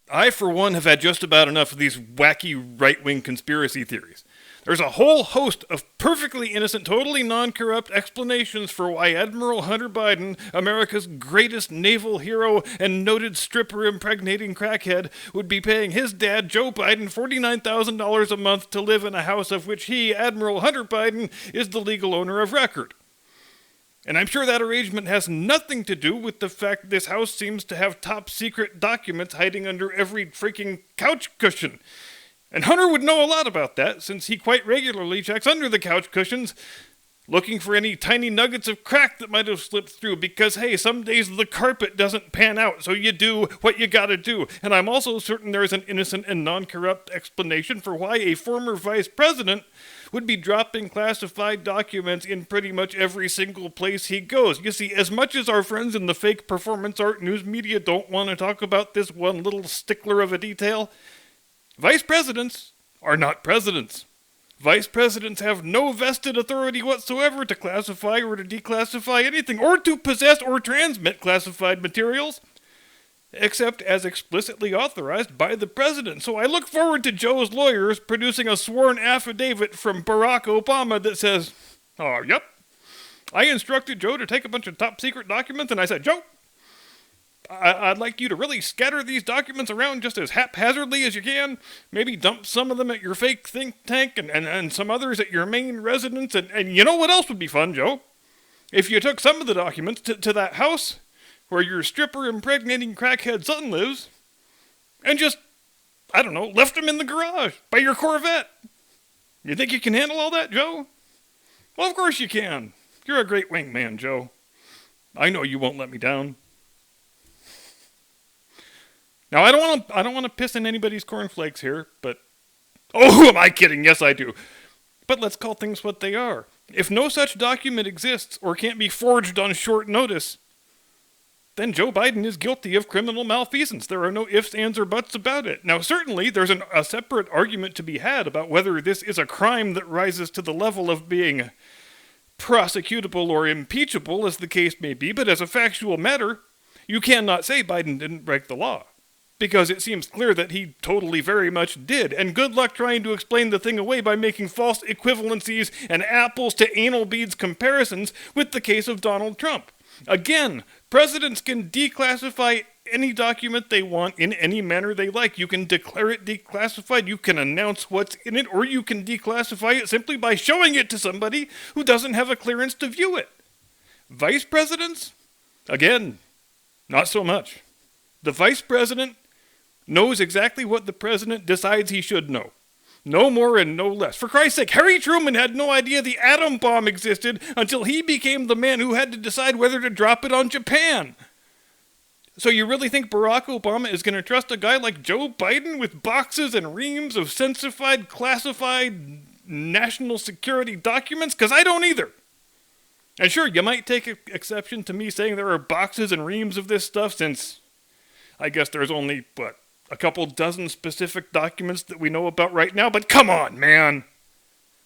I, for one, have had just about enough of these wacky right-wing conspiracy theories. There's a whole host of perfectly innocent, totally non-corrupt explanations for why Admiral Hunter Biden, America's greatest naval hero and noted stripper-impregnating crackhead, would be paying his dad, Joe Biden, $49,000 a month to live in a house of which he, Admiral Hunter Biden, is the legal owner of record. And I'm sure that arrangement has nothing to do with the fact this house seems to have top-secret documents hiding under every freaking couch cushion. And Hunter would know a lot about that, since he quite regularly checks under the couch cushions, looking for any tiny nuggets of crack that might have slipped through, because, hey, some days the carpet doesn't pan out, so you do what you gotta do. And I'm also certain there is an innocent and non-corrupt explanation for why a former vice president would be dropping classified documents in pretty much every single place he goes. You see, as much as our friends in the fake performance art news media don't want to talk about this one little stickler of a detail, vice presidents are not presidents. Vice presidents have no vested authority whatsoever to classify or to declassify anything, or to possess or transmit classified materials, except as explicitly authorized by the president. So I look forward to Joe's lawyers producing a sworn affidavit from Barack Obama that says, "Oh, yep, I instructed Joe to take a bunch of top secret documents, and I said, Joe, I'd like you to really scatter these documents around just as haphazardly as you can. Maybe dump some of them at your fake think tank and some others at your main residence. And you know what else would be fun, Joe? If you took some of the documents to that house where your stripper impregnating crackhead son lives and just, I don't know, left them in the garage by your Corvette. You think you can handle all that, Joe? Well, of course you can. You're a great wingman, Joe. I know you won't let me down. Now, I don't want to piss in anybody's cornflakes here, but... Oh, who am I kidding? Yes, I do. But let's call things what they are. If no such document exists or can't be forged on short notice, then Joe Biden is guilty of criminal malfeasance. There are no ifs, ands, or buts about it. Now, certainly, there's a separate argument to be had about whether this is a crime that rises to the level of being prosecutable or impeachable, as the case may be, but as a factual matter, you cannot say Biden didn't break the law. Because it seems clear that he totally very much did. And good luck trying to explain the thing away by making false equivalencies and apples to anal beads comparisons with the case of Donald Trump. Again, presidents can declassify any document they want in any manner they like. You can declare it declassified, you can announce what's in it, or you can declassify it simply by showing it to somebody who doesn't have a clearance to view it. Vice presidents? Again, not so much. The vice president knows exactly what the president decides he should know. No more and no less. For Christ's sake, Harry Truman had no idea the atom bomb existed until he became the man who had to decide whether to drop it on Japan. So you really think Barack Obama is going to trust a guy like Joe Biden with boxes and reams of sensified, classified national security documents? Because I don't either. And sure, you might take exception to me saying there are boxes and reams of this stuff, since I guess there's only, a couple dozen specific documents that we know about right now, but come on, man.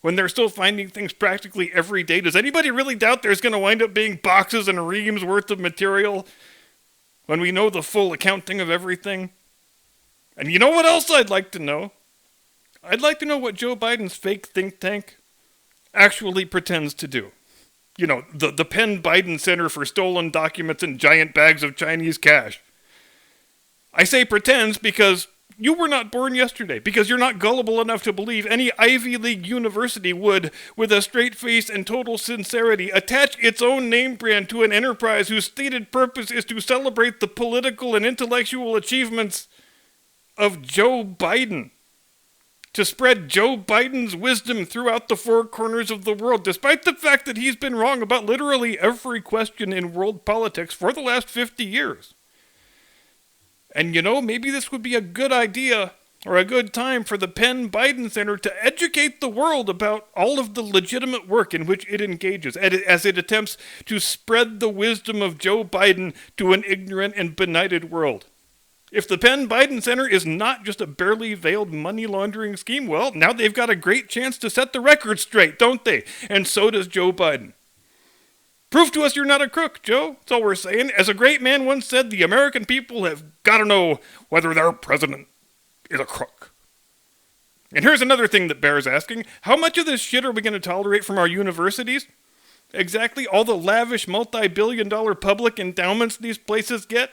When they're still finding things practically every day, does anybody really doubt there's going to wind up being boxes and reams worth of material when we know the full accounting of everything? And you know what else I'd like to know? I'd like to know what Joe Biden's fake think tank actually pretends to do. You know, the Penn Biden Center for Stolen Documents and Giant Bags of Chinese Cash. I say pretends because you were not born yesterday, because you're not gullible enough to believe any Ivy League university would, with a straight face and total sincerity, attach its own name brand to an enterprise whose stated purpose is to celebrate the political and intellectual achievements of Joe Biden. To spread Joe Biden's wisdom throughout the four corners of the world, despite the fact that he's been wrong about literally every question in world politics for the last 50 years. And you know, maybe this would be a good idea or a good time for the Penn Biden Center to educate the world about all of the legitimate work in which it engages as it attempts to spread the wisdom of Joe Biden to an ignorant and benighted world. If the Penn Biden Center is not just a barely veiled money laundering scheme, well, now they've got a great chance to set the record straight, don't they? And so does Joe Biden. Prove to us you're not a crook, Joe. That's all we're saying. As a great man once said, the American people have got to know whether their president is a crook. And here's another thing that bears asking. How much of this shit are we going to tolerate from our universities? Exactly all the lavish multi-billion-dollar public endowments these places get?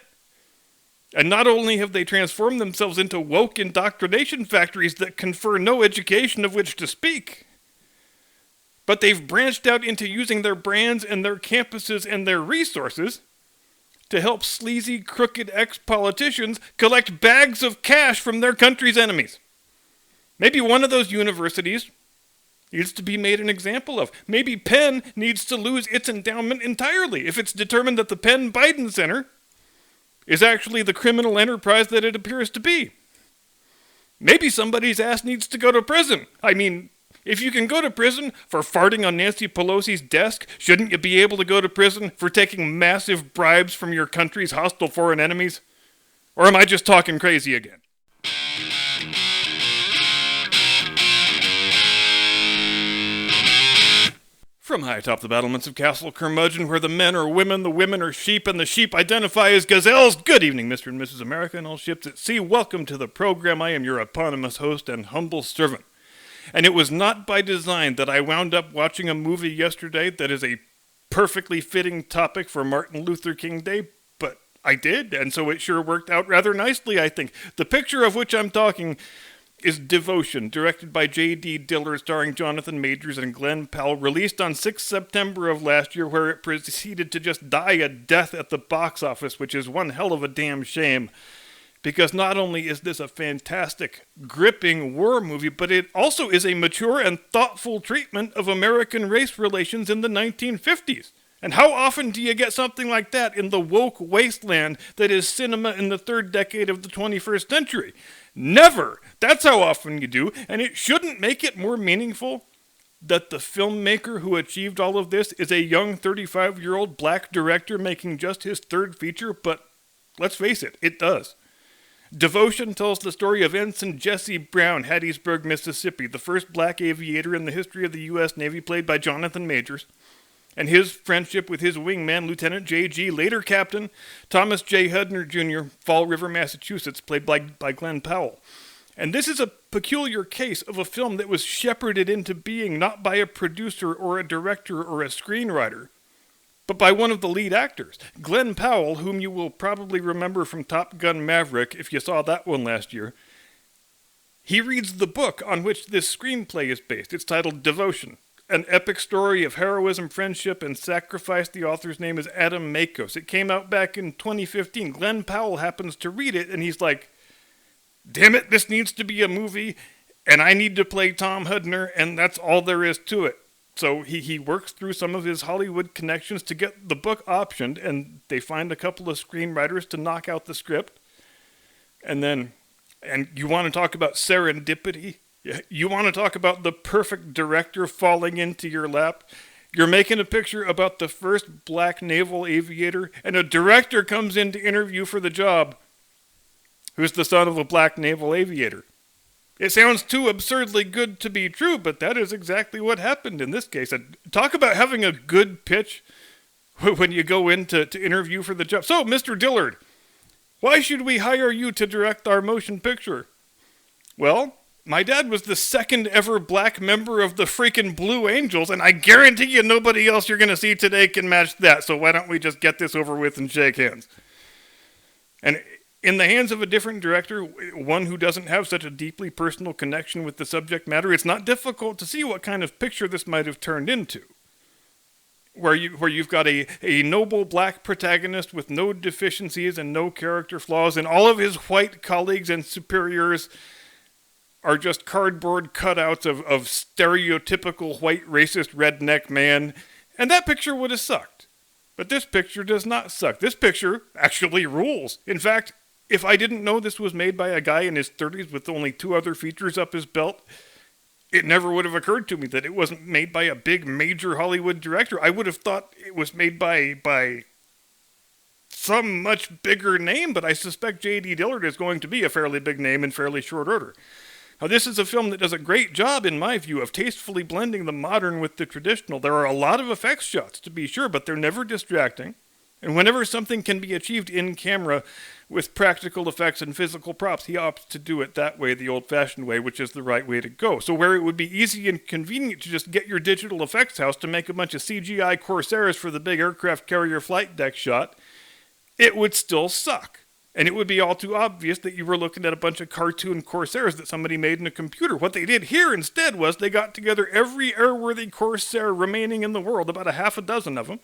And not only have they transformed themselves into woke indoctrination factories that confer no education of which to speak, but they've branched out into using their brands and their campuses and their resources to help sleazy, crooked ex-politicians collect bags of cash from their country's enemies. Maybe one of those universities needs to be made an example of. Maybe Penn needs to lose its endowment entirely if it's determined that the Penn Biden Center is actually the criminal enterprise that it appears to be. Maybe somebody's ass needs to go to prison. I mean, if you can go to prison for farting on Nancy Pelosi's desk, shouldn't you be able to go to prison for taking massive bribes from your country's hostile foreign enemies? Or am I just talking crazy again? From high atop the battlements of Castle Curmudgeon, where the men are women, the women are sheep, and the sheep identify as gazelles, good evening, Mr. and Mrs. America, and all ships at sea. Welcome to the program. I am your eponymous host and humble servant. And it was not by design that I wound up watching a movie yesterday that is a perfectly fitting topic for Martin Luther King Day, but I did, and so it sure worked out rather nicely, I think. The picture of which I'm talking is Devotion, directed by J.D. Dillard, starring Jonathan Majors and Glenn Powell, released on 6 September of last year, where it proceeded to just die a death at the box office, which is one hell of a damn shame. Because not only is this a fantastic, gripping war movie, but it also is a mature and thoughtful treatment of American race relations in the 1950s. And how often do you get something like that in the woke wasteland that is cinema in the third decade of the 21st century? Never! That's how often you do, and it shouldn't make it more meaningful that the filmmaker who achieved all of this is a young 35-year-old black director making just his third feature, but let's face it, it does. Devotion tells the story of Ensign Jesse Brown, Hattiesburg, Mississippi, the first black aviator in the history of the U.S. Navy, played by Jonathan Majors, and his friendship with his wingman, Lieutenant J.G., later Captain Thomas J. Hudner Jr., Fall River, Massachusetts, played by Glenn Powell. And this is a peculiar case of a film that was shepherded into being not by a producer or a director or a screenwriter, but by one of the lead actors, Glenn Powell, whom you will probably remember from Top Gun Maverick if you saw that one last year. He reads the book on which this screenplay is based. It's titled Devotion, an epic story of heroism, friendship, and sacrifice. The author's name is Adam Makos. It came out back in 2015. Glenn Powell happens to read it, and he's like, damn it, this needs to be a movie, and I need to play Tom Hudner, and that's all there is to it. So he works through some of his Hollywood connections to get the book optioned, and they find a couple of screenwriters to knock out the script. And you want to talk about serendipity? You want to talk about the perfect director falling into your lap? You're making a picture about the first black naval aviator, and a director comes in to interview for the job who's the son of a black naval aviator. It sounds too absurdly good to be true, but that is exactly what happened in this case. And talk about having a good pitch when you go in to interview for the job. So, Mr. Dillard, why should we hire you to direct our motion picture? Well, my dad was the second ever black member of the freaking Blue Angels, and I guarantee you nobody else you're going to see today can match that, so why don't we just get this over with and shake hands? And in the hands of a different director, one who doesn't have such a deeply personal connection with the subject matter, it's not difficult to see what kind of picture this might have turned into. Where you've got a noble black protagonist with no deficiencies and no character flaws, and all of his white colleagues and superiors are just cardboard cutouts of stereotypical white racist redneck man, and that picture would have sucked. But this picture does not suck. This picture actually rules. In fact, if I didn't know this was made by a guy in his 30s with only 2 other features up his belt, it never would have occurred to me that it wasn't made by a big major Hollywood director. I would have thought it was made by some much bigger name, but I suspect J.D. Dillard is going to be a fairly big name in fairly short order. Now, this is a film that does a great job, in my view, of tastefully blending the modern with the traditional. There are a lot of effects shots, to be sure, but they're never distracting. And whenever something can be achieved in camera with practical effects and physical props, he opts to do it that way, the old-fashioned way, which is the right way to go. So where it would be easy and convenient to just get your digital effects house to make a bunch of CGI Corsairs for the big aircraft carrier flight deck shot, it would still suck. And it would be all too obvious that you were looking at a bunch of cartoon Corsairs that somebody made in a computer. What they did here instead was they got together every airworthy Corsair remaining in the world, about a half a dozen of them,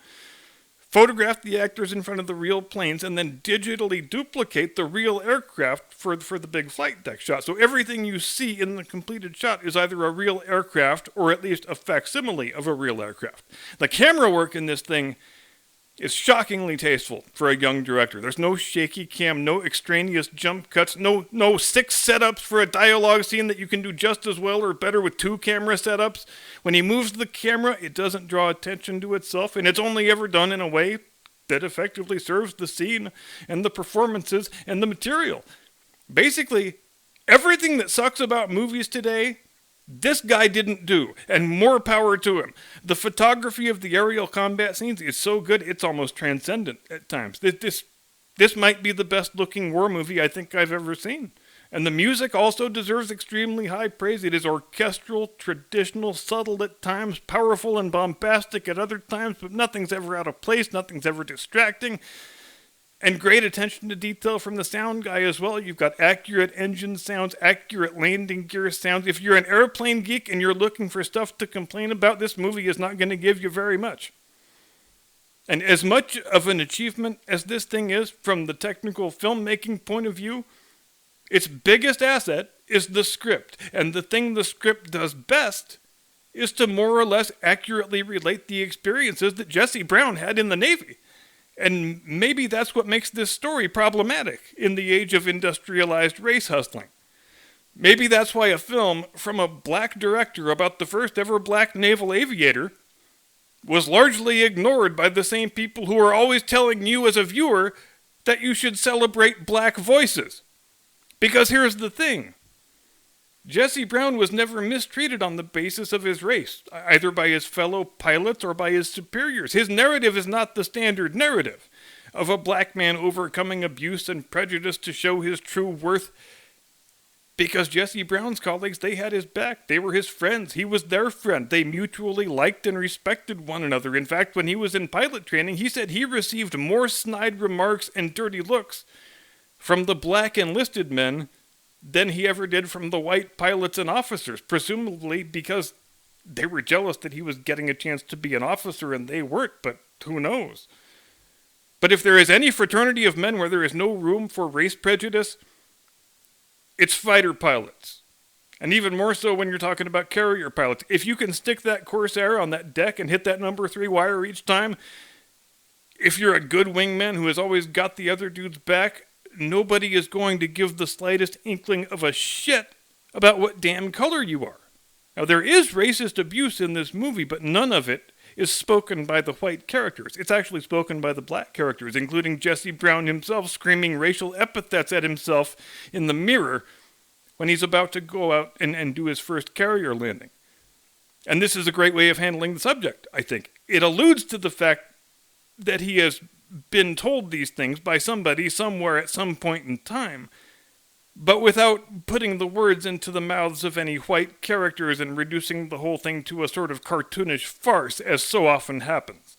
photographed the actors in front of the real planes, and then digitally duplicate the real aircraft for the big flight deck shot. So everything you see in the completed shot is either a real aircraft or at least a facsimile of a real aircraft. The camera work in this thing is shockingly tasteful for a young director. There's no shaky cam, no extraneous jump cuts, no 6 setups for a dialogue scene that you can do just as well or better with 2 camera setups. When he moves the camera, it doesn't draw attention to itself, and it's only ever done in a way that effectively serves the scene and the performances and the material. Basically, everything that sucks about movies today, this guy didn't do, and more power to him. The photography of the aerial combat scenes is so good, it's almost transcendent at times. This might be the best looking war movie I think I've ever seen. And the music also deserves extremely high praise. It is orchestral, traditional, subtle at times, powerful and bombastic at other times, but nothing's ever out of place, nothing's ever distracting. And great attention to detail from the sound guy as well. You've got accurate engine sounds, accurate landing gear sounds. If you're an airplane geek and you're looking for stuff to complain about, this movie is not going to give you very much. And as much of an achievement as this thing is from the technical filmmaking point of view, its biggest asset is the script. And the thing the script does best is to more or less accurately relate the experiences that Jesse Brown had in the Navy. And maybe that's what makes this story problematic in the age of industrialized race hustling. Maybe that's why a film from a black director about the first ever black naval aviator was largely ignored by the same people who are always telling you as a viewer that you should celebrate black voices. Because here's the thing. Jesse Brown was never mistreated on the basis of his race, either by his fellow pilots or by his superiors. His narrative is not the standard narrative of a black man overcoming abuse and prejudice to show his true worth. Because Jesse Brown's colleagues, they had his back. They were his friends. He was their friend. They mutually liked and respected one another. In fact, when he was in pilot training, he said he received more snide remarks and dirty looks from the black enlisted men than he ever did from the white pilots and officers, presumably because they were jealous that he was getting a chance to be an officer and they weren't, but who knows? But if there is any fraternity of men where there is no room for race prejudice, it's fighter pilots. And even more so when you're talking about carrier pilots. If you can stick that Corsair on that deck and hit that number 3 wire each time, if you're a good wingman who has always got the other dude's back, nobody is going to give the slightest inkling of a shit about what damn color you are. Now, there is racist abuse in this movie, but none of it is spoken by the white characters. It's actually spoken by the black characters, including Jesse Brown himself screaming racial epithets at himself in the mirror when he's about to go out and do his first carrier landing. And this is a great way of handling the subject, I think. It alludes to the fact that he has been told these things by somebody somewhere at some point in time, but without putting the words into the mouths of any white characters and reducing the whole thing to a sort of cartoonish farce, as so often happens.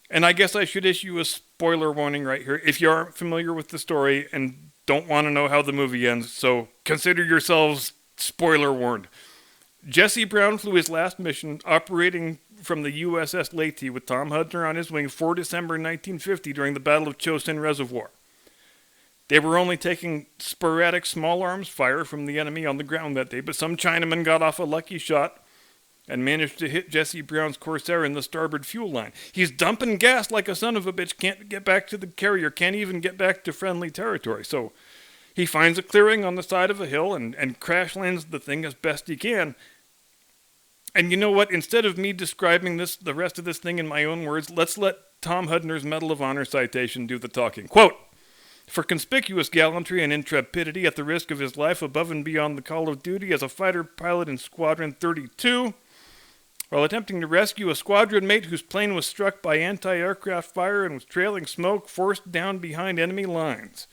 And I guess I should issue a spoiler warning right here if you aren't familiar with the story and don't want to know how the movie ends, so consider yourselves spoiler warned. Jesse Brown flew his last mission operating from the USS Leyte with Tom Hudner on his wing for December 1950 during the Battle of Chosin Reservoir. They were only taking sporadic small arms fire from the enemy on the ground that day, but some Chinaman got off a lucky shot and managed to hit Jesse Brown's Corsair in the starboard fuel line. He's dumping gas like a son of a bitch, can't get back to the carrier, can't even get back to friendly territory. So he finds a clearing on the side of a hill and crash lands the thing as best he can. And you know what? Instead of me describing the rest of this thing in my own words, let's let Tom Hudner's Medal of Honor citation do the talking. Quote, For conspicuous gallantry and intrepidity at the risk of his life above and beyond the call of duty as a fighter pilot in Squadron 32, while attempting to rescue a squadron mate whose plane was struck by anti-aircraft fire and was trailing smoke forced down behind enemy lines.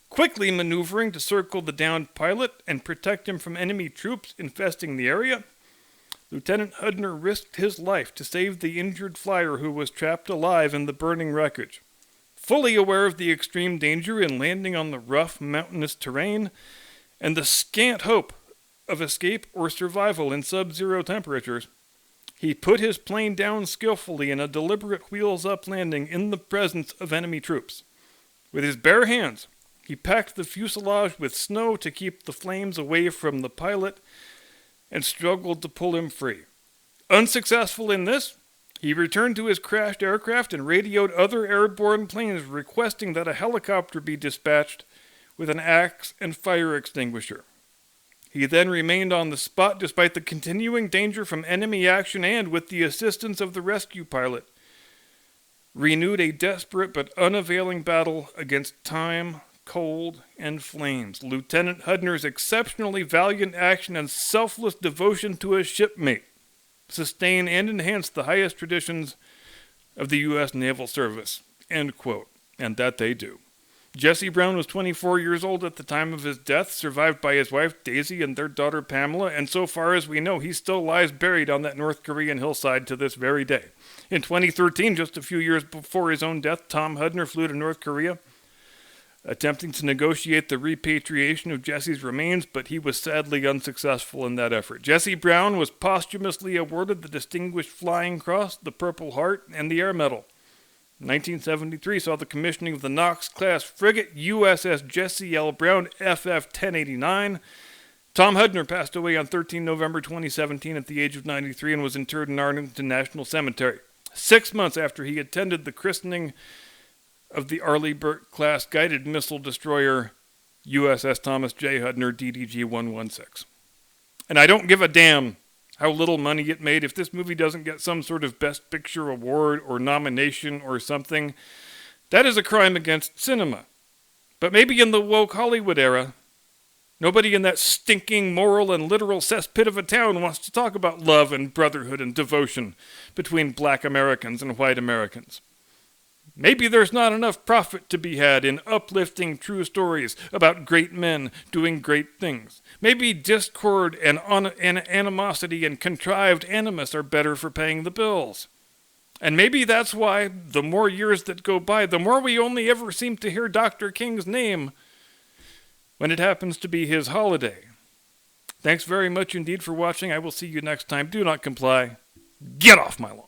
Quickly maneuvering to circle the downed pilot and protect him from enemy troops infesting the area, Lieutenant Hudner risked his life to save the injured flyer who was trapped alive in the burning wreckage. Fully aware of the extreme danger in landing on the rough, mountainous terrain, and the scant hope of escape or survival in sub-zero temperatures, he put his plane down skillfully in a deliberate wheels-up landing in the presence of enemy troops. With his bare hands, he packed the fuselage with snow to keep the flames away from the pilot and struggled to pull him free. Unsuccessful in this, he returned to his crashed aircraft and radioed other airborne planes requesting that a helicopter be dispatched with an axe and fire extinguisher. He then remained on the spot despite the continuing danger from enemy action and, with the assistance of the rescue pilot, renewed a desperate but unavailing battle against time, cold, and flames. Lieutenant Hudner's exceptionally valiant action and selfless devotion to his shipmate sustain and enhance the highest traditions of the U.S. Naval Service. End quote. And that they do. Jesse Brown was 24 years old at the time of his death, survived by his wife Daisy and their daughter Pamela, and so far as we know, he still lies buried on that North Korean hillside to this very day. In 2013, just a few years before his own death, Tom Hudner flew to North Korea, attempting to negotiate the repatriation of Jesse's remains, but he was sadly unsuccessful in that effort. Jesse Brown was posthumously awarded the Distinguished Flying Cross, the Purple Heart, and the Air Medal. 1973 saw the commissioning of the Knox-class frigate USS Jesse L. Brown FF-1089. Tom Hudner passed away on 13 November 2017 at the age of 93 and was interred in Arlington National Cemetery, 6 months after he attended the christening of the Arleigh Burke-class guided missile destroyer USS Thomas J. Hudner DDG-116. And I don't give a damn how little money it made. If this movie doesn't get some sort of Best Picture award or nomination or something, that is a crime against cinema. But maybe in the woke Hollywood era, nobody in that stinking moral and literal cesspit of a town wants to talk about love and brotherhood and devotion between black Americans and white Americans. Maybe there's not enough profit to be had in uplifting true stories about great men doing great things. Maybe discord and animosity and contrived animus are better for paying the bills. And maybe that's why, the more years that go by, the more we only ever seem to hear Dr. King's name when it happens to be his holiday. Thanks very much indeed for watching. I will see you next time. Do not comply. Get off my lawn.